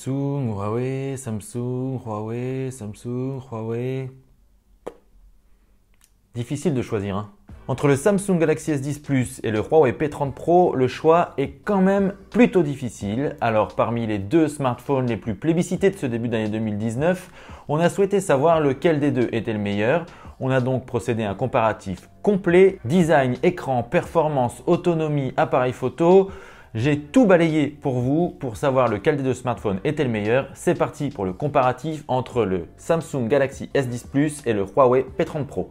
Samsung, Huawei, Samsung, Huawei, Samsung, Huawei. Difficile de choisir, hein. Entre le Samsung Galaxy S10 Plus et le Huawei P30 Pro, le choix est quand même plutôt difficile. Alors parmi les deux smartphones les plus plébiscités de ce début d'année 2019, on a souhaité savoir lequel des deux était le meilleur. On a donc procédé à un comparatif complet, design, écran, performance, autonomie, appareil photo. J'ai tout balayé pour vous pour savoir lequel des deux smartphones était le meilleur. C'est parti pour le comparatif entre le Samsung Galaxy S10 Plus et le Huawei P30 Pro.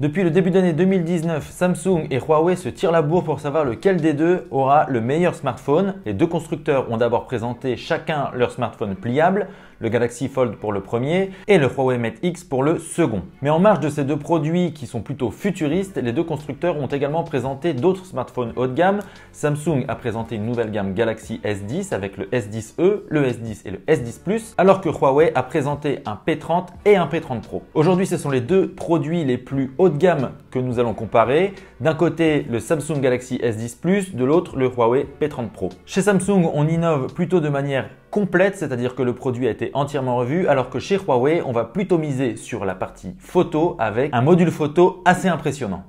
Depuis le début d'année 2019, Samsung et Huawei se tirent la bourre pour savoir lequel des deux aura le meilleur smartphone. Les deux constructeurs ont d'abord présenté chacun leur smartphone pliable, le Galaxy Fold pour le premier et le Huawei Mate X pour le second. Mais en marge de ces deux produits qui sont plutôt futuristes, les deux constructeurs ont également présenté d'autres smartphones haut de gamme. Samsung a présenté une nouvelle gamme Galaxy S10 avec le S10e, le S10 et le S10 Plus, alors que Huawei a présenté un P30 et un P30 Pro. Aujourd'hui, ce sont les deux produits les plus haut de gamme que nous allons comparer. D'un côté, le Samsung Galaxy S10 Plus, de l'autre, le Huawei P30 Pro. Chez Samsung, on innove plutôt de manière complète, c'est-à-dire que le produit a été entièrement revu, alors que chez Huawei, on va plutôt miser sur la partie photo avec un module photo assez impressionnant.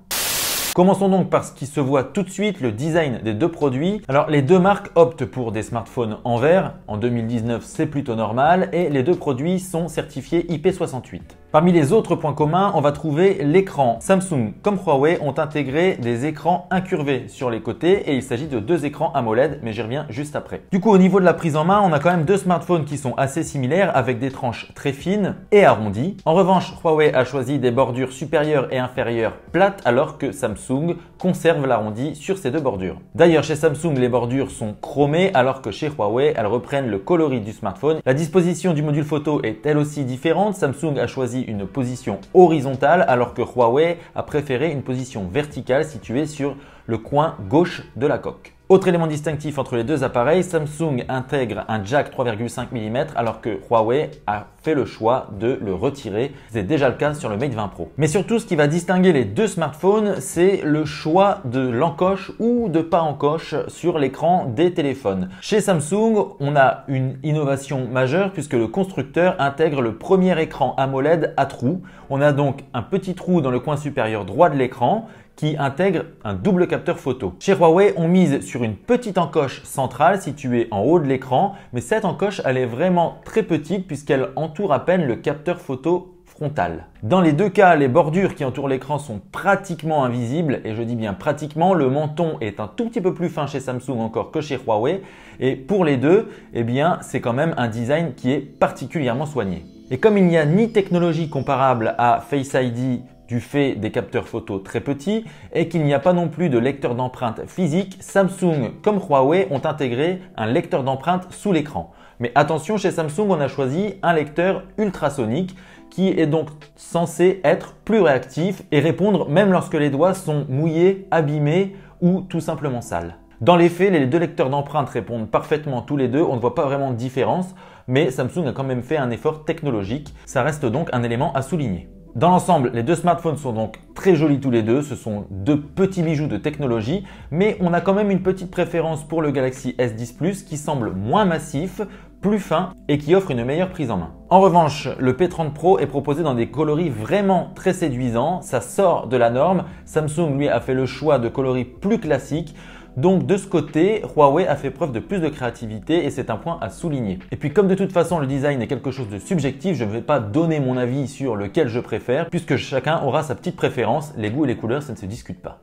Commençons donc par ce qui se voit tout de suite, le design des deux produits. Alors les deux marques optent pour des smartphones en verre. En 2019, c'est plutôt normal et les deux produits sont certifiés IP68. Parmi les autres points communs, on va trouver l'écran. Samsung comme Huawei ont intégré des écrans incurvés sur les côtés et il s'agit de deux écrans AMOLED, mais j'y reviens juste après. Du coup, au niveau de la prise en main, on a quand même deux smartphones qui sont assez similaires avec des tranches très fines et arrondies. En revanche, Huawei a choisi des bordures supérieures et inférieures plates alors que Samsung conserve l'arrondi sur ces deux bordures. D'ailleurs, chez Samsung, les bordures sont chromées alors que chez Huawei, elles reprennent le coloris du smartphone. La disposition du module photo est elle aussi différente. Samsung a choisi une position horizontale alors que Huawei a préféré une position verticale située sur le coin gauche de la coque. Autre élément distinctif entre les deux appareils, Samsung intègre un jack 3,5 mm alors que Huawei a fait le choix de le retirer. C'est déjà le cas sur le Mate 20 Pro. Mais surtout, ce qui va distinguer les deux smartphones, c'est le choix de l'encoche ou de pas encoche sur l'écran des téléphones. Chez Samsung, on a une innovation majeure puisque le constructeur intègre le premier écran AMOLED à trous. On a donc un petit trou dans le coin supérieur droit de l'écran qui intègre un double capteur photo. Chez Huawei, on mise sur une petite encoche centrale située en haut de l'écran, mais cette encoche, elle est vraiment très petite puisqu'elle entoure à peine le capteur photo frontal. Dans les deux cas, les bordures qui entourent l'écran sont pratiquement invisibles et je dis bien pratiquement, le menton est un tout petit peu plus fin chez Samsung encore que chez Huawei et pour les deux, eh bien, c'est quand même un design qui est particulièrement soigné. Et comme il n'y a ni technologie comparable à Face ID du fait des capteurs photo très petits et qu'il n'y a pas non plus de lecteur d'empreintes physique, Samsung comme Huawei ont intégré un lecteur d'empreintes sous l'écran. Mais attention, chez Samsung, on a choisi un lecteur ultrasonique qui est donc censé être plus réactif et répondre même lorsque les doigts sont mouillés, abîmés ou tout simplement sales. Dans les faits, les deux lecteurs d'empreintes répondent parfaitement tous les deux, on ne voit pas vraiment de différence, mais Samsung a quand même fait un effort technologique. Ça reste donc un élément à souligner. Dans l'ensemble, les deux smartphones sont donc très jolis tous les deux, ce sont deux petits bijoux de technologie, mais on a quand même une petite préférence pour le Galaxy S10 Plus qui semble moins massif, plus fin et qui offre une meilleure prise en main. En revanche, le P30 Pro est proposé dans des coloris vraiment très séduisants, ça sort de la norme. Samsung lui a fait le choix de coloris plus classiques. Donc de ce côté, Huawei a fait preuve de plus de créativité et c'est un point à souligner. Et puis comme de toute façon le design est quelque chose de subjectif, je ne vais pas donner mon avis sur lequel je préfère puisque chacun aura sa petite préférence. Les goûts et les couleurs, ça ne se discute pas.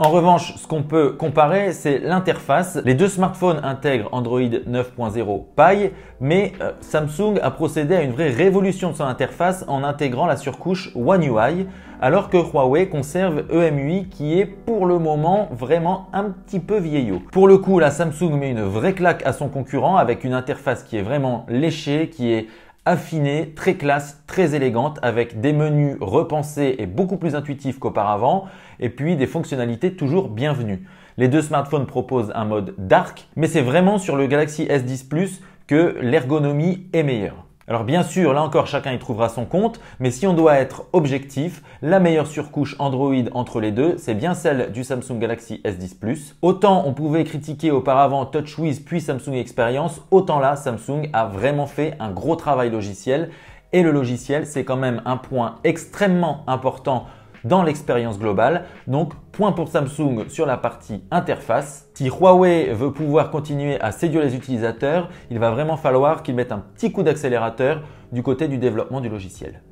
En revanche, ce qu'on peut comparer, c'est l'interface. Les deux smartphones intègrent Android 9.0 Pie, mais Samsung a procédé à une vraie révolution de son interface en intégrant la surcouche One UI, alors que Huawei conserve EMUI qui est pour le moment vraiment un petit peu vieillot. Pour le coup, la Samsung met une vraie claque à son concurrent avec une interface qui est vraiment léchée, qui est affinée, très classe, très élégante, avec des menus repensés et beaucoup plus intuitifs qu'auparavant, et puis des fonctionnalités toujours bienvenues. Les deux smartphones proposent un mode dark, mais c'est vraiment sur le Galaxy S10 Plus que l'ergonomie est meilleure. Alors bien sûr, là encore, chacun y trouvera son compte, mais si on doit être objectif, la meilleure surcouche Android entre les deux, c'est bien celle du Samsung Galaxy S10 Plus. Autant on pouvait critiquer auparavant TouchWiz puis Samsung Experience, autant là, Samsung a vraiment fait un gros travail logiciel. Et le logiciel, c'est quand même un point extrêmement important dans l'expérience globale. Donc, point pour Samsung sur la partie interface. Si Huawei veut pouvoir continuer à séduire les utilisateurs, il va vraiment falloir qu'ils mettent un petit coup d'accélérateur du côté du développement du logiciel.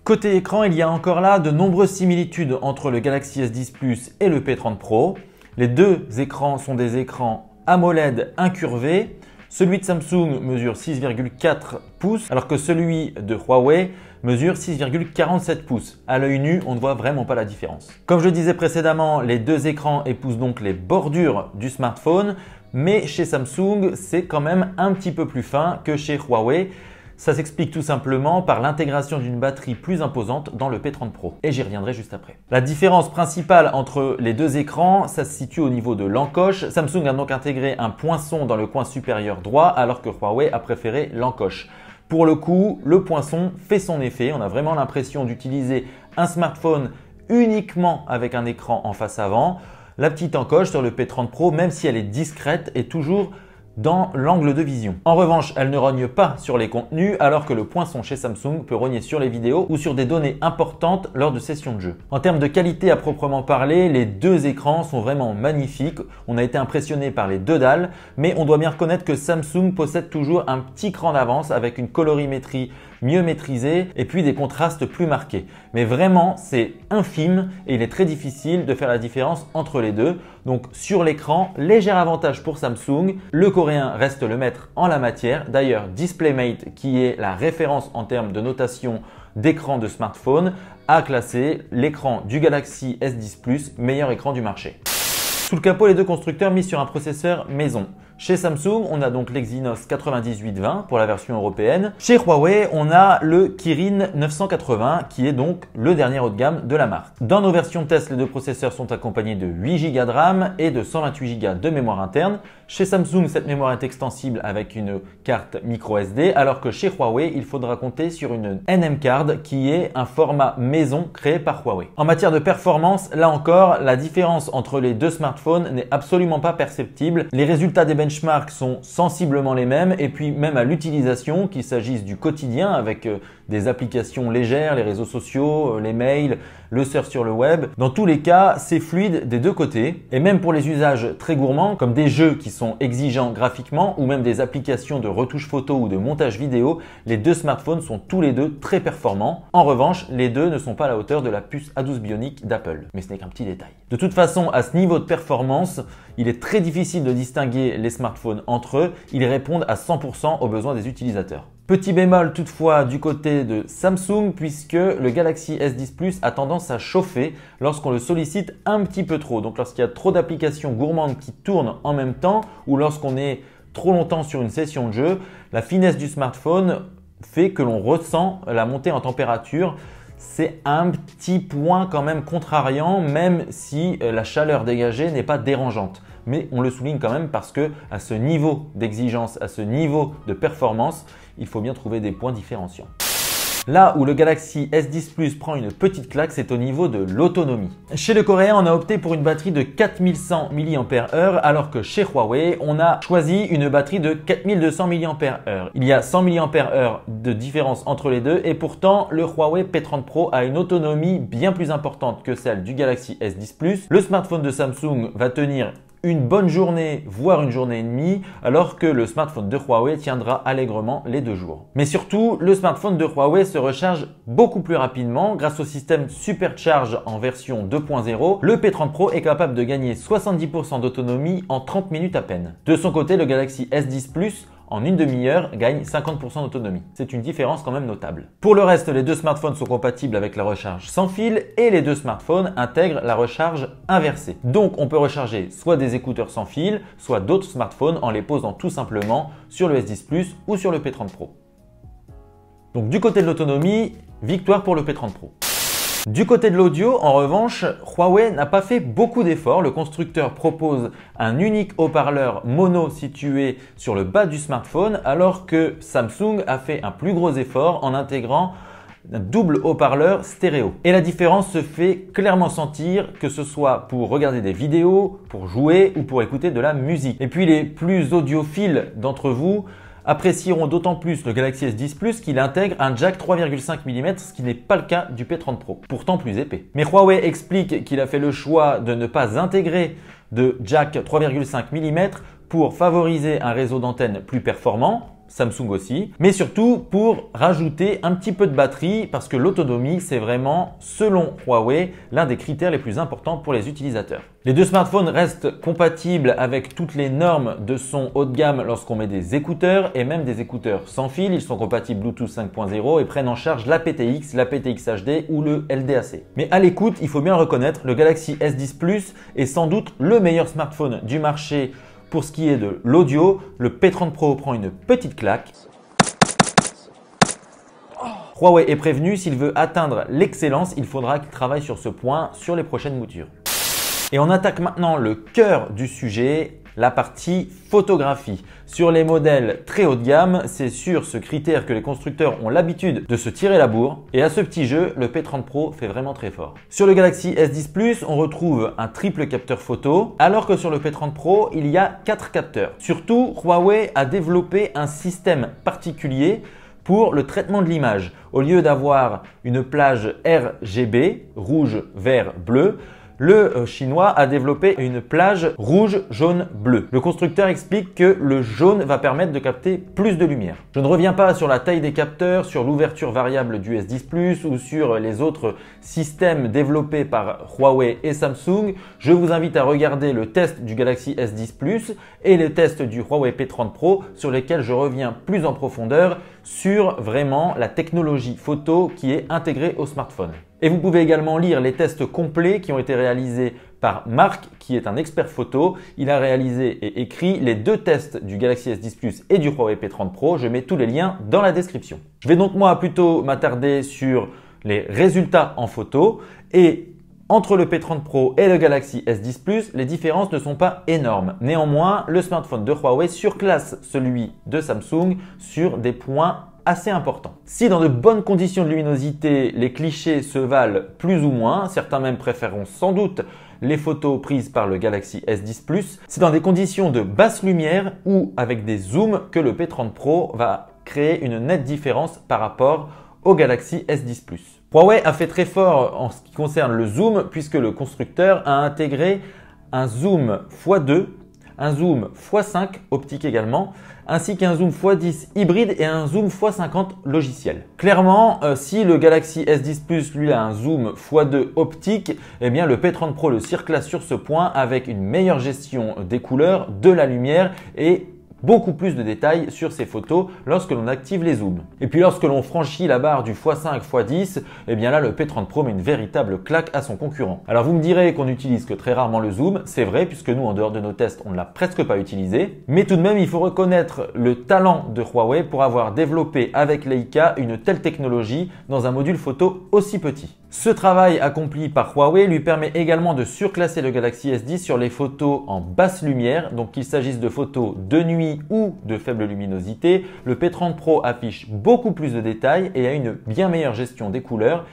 Côté écran, il y a encore là de nombreuses similitudes entre le Galaxy S10 Plus et le P30 Pro. Les deux écrans sont des écrans AMOLED incurvés. Celui de Samsung mesure 6,4 pouces alors que celui de Huawei mesure 6,47 pouces. À l'œil nu, on ne voit vraiment pas la différence. Comme je le disais précédemment, les deux écrans épousent donc les bordures du smartphone, mais chez Samsung, c'est quand même un petit peu plus fin que chez Huawei. Ça s'explique tout simplement par l'intégration d'une batterie plus imposante dans le P30 Pro. Et j'y reviendrai juste après. La différence principale entre les deux écrans, ça se situe au niveau de l'encoche. Samsung a donc intégré un poinçon dans le coin supérieur droit alors que Huawei a préféré l'encoche. Pour le coup, le poinçon fait son effet. On a vraiment l'impression d'utiliser un smartphone uniquement avec un écran en face avant. La petite encoche sur le P30 Pro, même si elle est discrète, est toujours dans l'angle de vision. En revanche, elle ne rogne pas sur les contenus alors que le poinçon chez Samsung peut rogner sur les vidéos ou sur des données importantes lors de sessions de jeu. En termes de qualité à proprement parler, les deux écrans sont vraiment magnifiques. On a été impressionné par les deux dalles, mais on doit bien reconnaître que Samsung possède toujours un petit cran d'avance avec une colorimétrie mieux maîtrisée et puis des contrastes plus marqués. Mais vraiment, c'est infime et il est très difficile de faire la différence entre les deux. Donc sur l'écran, léger avantage pour Samsung. Le coréen reste le maître en la matière. D'ailleurs, DisplayMate, qui est la référence en termes de notation d'écran de smartphone, a classé l'écran du Galaxy S10 Plus meilleur écran du marché. Sous le capot, les deux constructeurs misent sur un processeur maison. Chez Samsung, on a donc l'Exynos 9820 pour la version européenne. Chez Huawei, on a le Kirin 980 qui est donc le dernier haut de gamme de la marque. Dans nos versions test, les deux processeurs sont accompagnés de 8 Go de RAM et de 128 Go de mémoire interne. Chez Samsung, cette mémoire est extensible avec une carte micro SD, alors que chez Huawei, il faudra compter sur une NM Card qui est un format maison créé par Huawei. En matière de performance, là encore, la différence entre les deux smartphones n'est absolument pas perceptible. Les résultats des benchmarks sont sensiblement les mêmes et puis même à l'utilisation, qu'il s'agisse du quotidien avec des applications légères, les réseaux sociaux, les mails, le surf sur le web. Dans tous les cas, c'est fluide des deux côtés. Et même pour les usages très gourmands, comme des jeux qui sont exigeants graphiquement ou même des applications de retouche photo ou de montage vidéo, les deux smartphones sont tous les deux très performants. En revanche, les deux ne sont pas à la hauteur de la puce A12 Bionic d'Apple. Mais ce n'est qu'un petit détail. De toute façon, à ce niveau de performance, il est très difficile de distinguer les smartphones entre eux. Ils répondent à 100% aux besoins des utilisateurs. Petit bémol toutefois du côté de Samsung puisque le Galaxy S10 Plus a tendance à chauffer lorsqu'on le sollicite un petit peu trop. Donc lorsqu'il y a trop d'applications gourmandes qui tournent en même temps ou lorsqu'on est trop longtemps sur une session de jeu, la finesse du smartphone fait que l'on ressent la montée en température. C'est un petit point quand même contrariant même si la chaleur dégagée n'est pas dérangeante. Mais on le souligne quand même parce que à ce niveau d'exigence, à ce niveau de performance, il faut bien trouver des points différenciants. Là où le Galaxy S10 Plus prend une petite claque, c'est au niveau de l'autonomie. Chez le coréen, on a opté pour une batterie de 4100 mAh alors que chez Huawei, on a choisi une batterie de 4200 mAh. Il y a 100 mAh de différence entre les deux et pourtant, le Huawei P30 Pro a une autonomie bien plus importante que celle du Galaxy S10 Plus. Le smartphone de Samsung va tenir une bonne journée, voire une journée et demie, alors que le smartphone de Huawei tiendra allègrement les 2 jours. Mais surtout, le smartphone de Huawei se recharge beaucoup plus rapidement grâce au système Supercharge en version 2.0. Le P30 Pro est capable de gagner 70% d'autonomie en 30 minutes à peine. De son côté, le Galaxy S10 Plus en une demi-heure gagne 50% d'autonomie. C'est une différence quand même notable. Pour le reste, les 2 smartphones sont compatibles avec la recharge sans fil et les 2 smartphones intègrent la recharge inversée. Donc on peut recharger soit des écouteurs sans fil, soit d'autres smartphones en les posant tout simplement sur le S10 Plus ou sur le P30 Pro. Donc du côté de l'autonomie, victoire pour le P30 Pro. Du côté de l'audio, en revanche, Huawei n'a pas fait beaucoup d'efforts. Le constructeur propose un unique haut-parleur mono situé sur le bas du smartphone, alors que Samsung a fait un plus gros effort en intégrant un double haut-parleur stéréo. Et la différence se fait clairement sentir, que ce soit pour regarder des vidéos, pour jouer ou pour écouter de la musique. Et puis les plus audiophiles d'entre vous apprécieront d'autant plus le Galaxy S10 Plus qu'il intègre un jack 3,5 mm, ce qui n'est pas le cas du P30 Pro, pourtant plus épais. Mais Huawei explique qu'il a fait le choix de ne pas intégrer de jack 3,5 mm pour favoriser un réseau d'antennes plus performant, Samsung aussi, mais surtout pour rajouter un petit peu de batterie parce que l'autonomie, c'est vraiment, selon Huawei, l'un des critères les plus importants pour les utilisateurs. Les 2 smartphones restent compatibles avec toutes les normes de son haut de gamme lorsqu'on met des écouteurs et même des écouteurs sans fil. Ils sont compatibles Bluetooth 5.0 et prennent en charge l'aptX, l'aptX HD ou le LDAC. Mais à l'écoute, il faut bien le reconnaître, le Galaxy S10 Plus est sans doute le meilleur smartphone du marché. Pour ce qui est de l'audio, le P30 Pro prend une petite claque. Huawei est prévenu, s'il veut atteindre l'excellence, il faudra qu'il travaille sur ce point sur les prochaines moutures. Et on attaque maintenant le cœur du sujet, la partie photographie. Sur les modèles très haut de gamme, c'est sur ce critère que les constructeurs ont l'habitude de se tirer la bourre. Et à ce petit jeu, le P30 Pro fait vraiment très fort. Sur le Galaxy S10 Plus, on retrouve un triple capteur photo, alors que sur le P30 Pro, il y a 4 capteurs. Surtout, Huawei a développé un système particulier pour le traitement de l'image. Au lieu d'avoir une plage RGB, rouge, vert, bleu, le chinois a développé une plage rouge, jaune, bleu. Le constructeur explique que le jaune va permettre de capter plus de lumière. Je ne reviens pas sur la taille des capteurs, sur l'ouverture variable du S10 Plus ou sur les autres systèmes développés par Huawei et Samsung. Je vous invite à regarder le test du Galaxy S10 Plus et le test du Huawei P30 Pro sur lesquels je reviens plus en profondeur sur vraiment la technologie photo qui est intégrée au smartphone. Et vous pouvez également lire les tests complets qui ont été réalisés par Marc, qui est un expert photo. Il a réalisé et écrit les 2 tests du Galaxy S10 Plus et du Huawei P30 Pro. Je mets tous les liens dans la description. Je vais donc moi plutôt m'attarder sur les résultats en photo. Et entre le P30 Pro et le Galaxy S10 Plus, les différences ne sont pas énormes. Néanmoins, le smartphone de Huawei surclasse celui de Samsung sur des points assez important. Si dans de bonnes conditions de luminosité, les clichés se valent plus ou moins, certains même préféreront sans doute les photos prises par le Galaxy S10 Plus, c'est dans des conditions de basse lumière ou avec des zooms que le P30 Pro va créer une nette différence par rapport au Galaxy S10 Plus. Huawei a fait très fort en ce qui concerne le zoom puisque le constructeur a intégré un zoom x2, un zoom x5 optique également, ainsi qu'un zoom x10 hybride et un zoom x50 logiciel. Clairement, si le Galaxy S10 Plus lui a un zoom x2 optique, eh bien le P30 Pro le surclasse sur ce point avec une meilleure gestion des couleurs, de la lumière et beaucoup plus de détails sur ces photos lorsque l'on active les zooms. Et puis lorsque l'on franchit la barre du x5, x10, eh bien là le P30 Pro met une véritable claque à son concurrent. Alors vous me direz qu'on n'utilise que très rarement le zoom, c'est vrai puisque nous en dehors de nos tests on ne l'a presque pas utilisé, mais tout de même il faut reconnaître le talent de Huawei pour avoir développé avec Leica une telle technologie dans un module photo aussi petit. Ce travail accompli par Huawei lui permet également de surclasser le Galaxy S10 sur les photos en basse lumière, donc qu'il s'agisse de photos de nuit ou de faible luminosité. Le P30 Pro affiche beaucoup plus de détails et a une bien meilleure gestion des couleurs.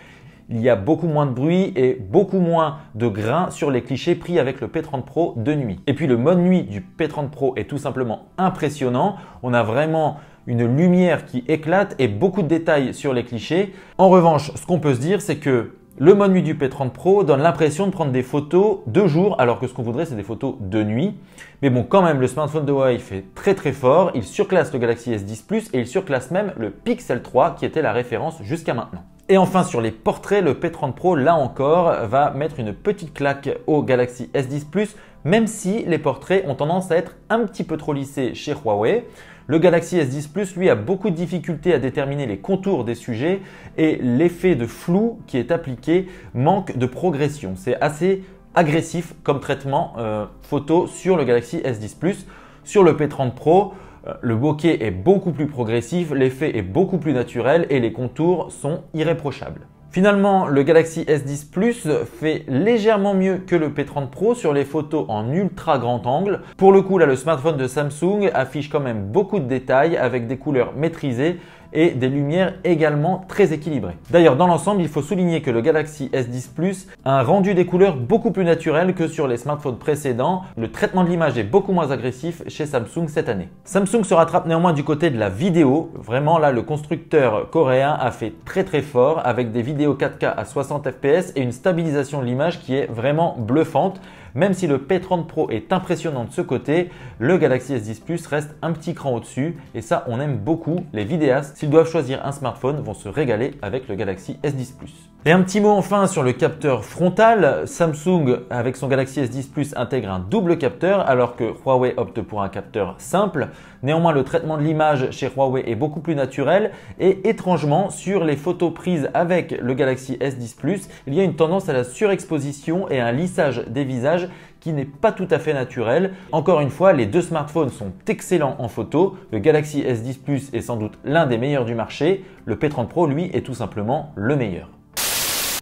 Il y a beaucoup moins de bruit et beaucoup moins de grains sur les clichés pris avec le P30 Pro de nuit. Et puis le mode nuit du P30 Pro est tout simplement impressionnant. On a vraiment une lumière qui éclate et beaucoup de détails sur les clichés. En revanche, ce qu'on peut se dire, c'est que Le mode nuit du P30 Pro donne l'impression de prendre des photos de jour alors que ce qu'on voudrait c'est des photos de nuit. Mais bon, quand même, le smartphone de Huawei fait très fort. Il surclasse le Galaxy S10 Plus et il surclasse même le Pixel 3 qui était la référence jusqu'à maintenant. Et enfin sur les portraits, le P30 Pro là encore va mettre une petite claque au Galaxy S10 Plus, même si les portraits ont tendance à être un petit peu trop lissés chez Huawei. Le Galaxy S10 Plus, lui, a beaucoup de difficultés à déterminer les contours des sujets et l'effet de flou qui est appliqué manque de progression. C'est assez agressif comme traitement photo sur le Galaxy S10 Plus. Sur le P30 Pro, le bokeh est beaucoup plus progressif, l'effet est beaucoup plus naturel et les contours sont irréprochables. Finalement, le Galaxy S10 Plus fait légèrement mieux que le P30 Pro sur les photos en ultra grand angle. Pour le coup, là, le smartphone de Samsung affiche quand même beaucoup de détails avec des couleurs maîtrisées et des lumières également très équilibrées. D'ailleurs, dans l'ensemble, il faut souligner que le Galaxy S10 Plus a un rendu des couleurs beaucoup plus naturel que sur les smartphones précédents. Le traitement de l'image est beaucoup moins agressif chez Samsung cette année. Samsung se rattrape néanmoins du côté de la vidéo. Vraiment, là, le constructeur coréen a fait très fort avec des vidéos 4K à 60 fps et une stabilisation de l'image qui est vraiment bluffante. Même si le P30 Pro est impressionnant de ce côté, le Galaxy S10 Plus reste un petit cran au-dessus et ça, on aime beaucoup. Les vidéastes, s'ils doivent choisir un smartphone, vont se régaler avec le Galaxy S10 Plus. Et un petit mot enfin sur le capteur frontal. Samsung, avec son Galaxy S10 Plus, intègre un double capteur alors que Huawei opte pour un capteur simple. Néanmoins, le traitement de l'image chez Huawei est beaucoup plus naturel et étrangement, sur les photos prises avec le Galaxy S10 Plus, il y a une tendance à la surexposition et à un lissage des visages qui n'est pas tout à fait naturel. Encore une fois, les deux smartphones sont excellents en photo. Le Galaxy S10 Plus est sans doute l'un des meilleurs du marché. Le P30 Pro, lui, est tout simplement le meilleur.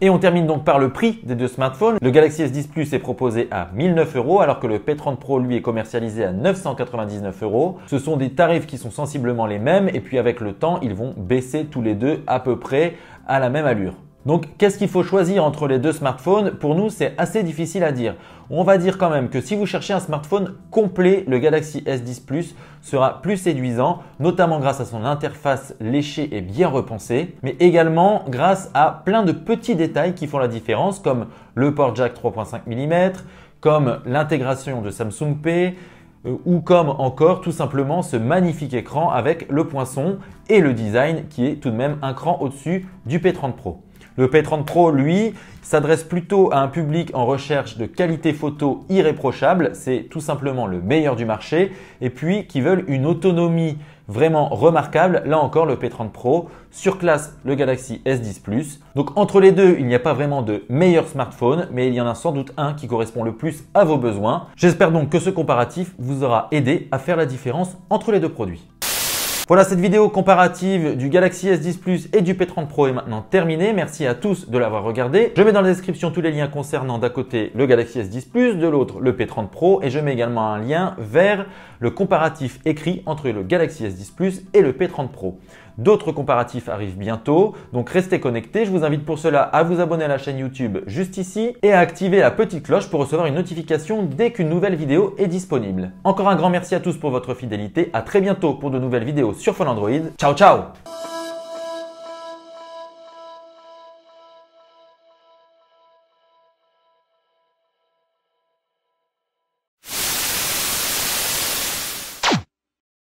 Et on termine donc par le prix des deux smartphones. Le Galaxy S10 Plus est proposé à 1009 € alors que le P30 Pro lui est commercialisé à 999 €. Ce sont des tarifs qui sont sensiblement les mêmes et puis avec le temps, ils vont baisser tous les deux à peu près à la même allure. Donc, qu'est-ce qu'il faut choisir entre les deux smartphones? Pour nous, c'est assez difficile à dire. On va dire quand même que si vous cherchez un smartphone complet, le Galaxy S10 Plus sera plus séduisant, notamment grâce à son interface léchée et bien repensée, mais également grâce à plein de petits détails qui font la différence, comme le port jack 3.5 mm, comme l'intégration de Samsung Pay, ou comme encore tout simplement ce magnifique écran avec le poinçon et le design qui est tout de même un cran au-dessus du P30 Pro. Le P30 Pro, lui, s'adresse plutôt à un public en recherche de qualité photo irréprochable. C'est tout simplement le meilleur du marché. Et puis, qui veulent une autonomie vraiment remarquable. Là encore, le P30 Pro surclasse le Galaxy S10 Plus. Donc, entre les deux, il n'y a pas vraiment de meilleur smartphone, mais il y en a sans doute un qui correspond le plus à vos besoins. J'espère donc que ce comparatif vous aura aidé à faire la différence entre les deux produits. Voilà, cette vidéo comparative du Galaxy S10 Plus et du P30 Pro est maintenant terminée. Merci à tous de l'avoir regardé. Je mets dans la description tous les liens concernant d'un côté le Galaxy S10 Plus, de l'autre le P30 Pro et je mets également un lien vers le comparatif écrit entre le Galaxy S10 Plus et le P30 Pro. D'autres comparatifs arrivent bientôt, donc restez connectés. Je vous invite pour cela à vous abonner à la chaîne YouTube juste ici et à activer la petite cloche pour recevoir une notification dès qu'une nouvelle vidéo est disponible. Encore un grand merci à tous pour votre fidélité. À très bientôt pour de nouvelles vidéos sur Phone Android. Ciao ciao!